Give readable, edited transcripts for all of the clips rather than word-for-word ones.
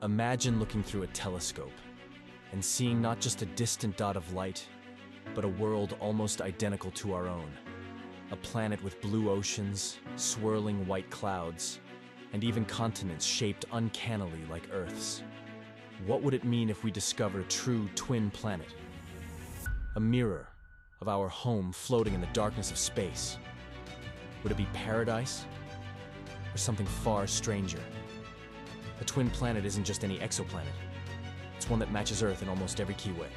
Imagine looking through a telescope and seeing not just a distant dot of light, but a world almost identical to our own. A planet with blue oceans, swirling white clouds, and even continents shaped uncannily like Earth's. What would it mean if we discovered a true twin planet? A mirror of our home floating in the darkness of space. Would it be paradise or something far stranger? A twin planet isn't just any exoplanet. It's one that matches Earth in almost every key way.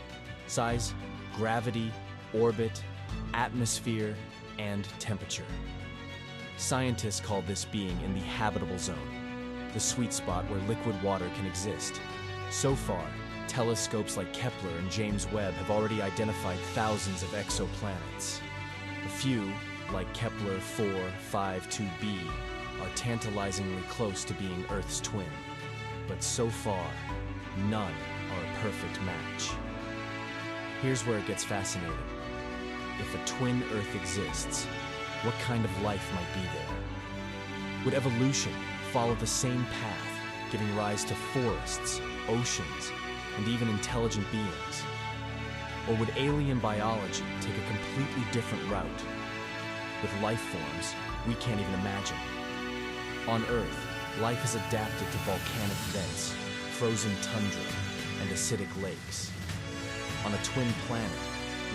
Size, gravity, orbit, atmosphere, and temperature. Scientists call this being in the habitable zone, the sweet spot where liquid water can exist. So far, telescopes like Kepler and James Webb have already identified thousands of exoplanets. A few, like Kepler 452b, are tantalizingly close to being Earth's twin. But so far, none are a perfect match. Here's where it gets fascinating. If a twin Earth exists, what kind of life might be there? Would evolution follow the same path, giving rise to forests, oceans, and even intelligent beings? Or would alien biology take a completely different route, with life forms we can't even imagine? On Earth, life has adapted to volcanic vents, frozen tundra, and acidic lakes. On a twin planet,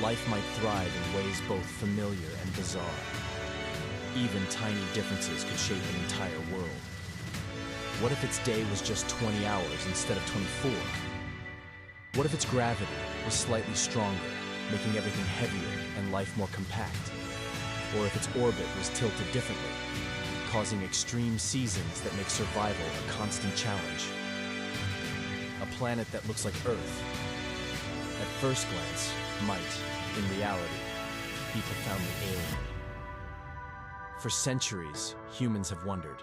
life might thrive in ways both familiar and bizarre. Even tiny differences could shape an entire world. What if its day was just 20 hours instead of 24? What if its gravity was slightly stronger, making everything heavier and life more compact? Or if its orbit was tilted differently, causing extreme seasons that make survival a constant challenge? A planet that looks like Earth, at first glance, might, in reality, be profoundly alien. For centuries, humans have wondered,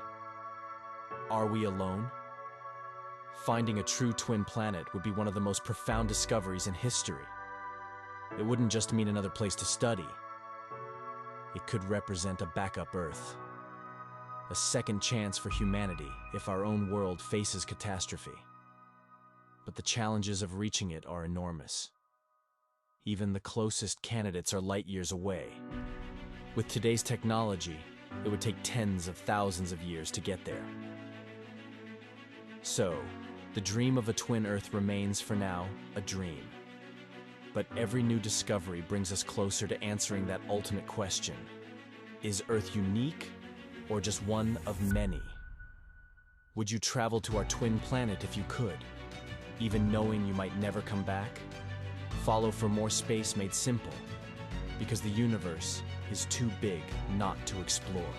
are we alone? Finding a true twin planet would be one of the most profound discoveries in history. It wouldn't just mean another place to study. It could represent a backup Earth, a second chance for humanity if our own world faces catastrophe. But the challenges of reaching it are enormous. Even the closest candidates are light years away. With today's technology, it would take tens of thousands of years to get there. So, the dream of a twin Earth remains, for now, a dream. But every new discovery brings us closer to answering that ultimate question. Is Earth unique, or just one of many? Would you travel to our twin planet if you could, even knowing you might never come back? Follow for more space made simple, because the universe is too big not to explore.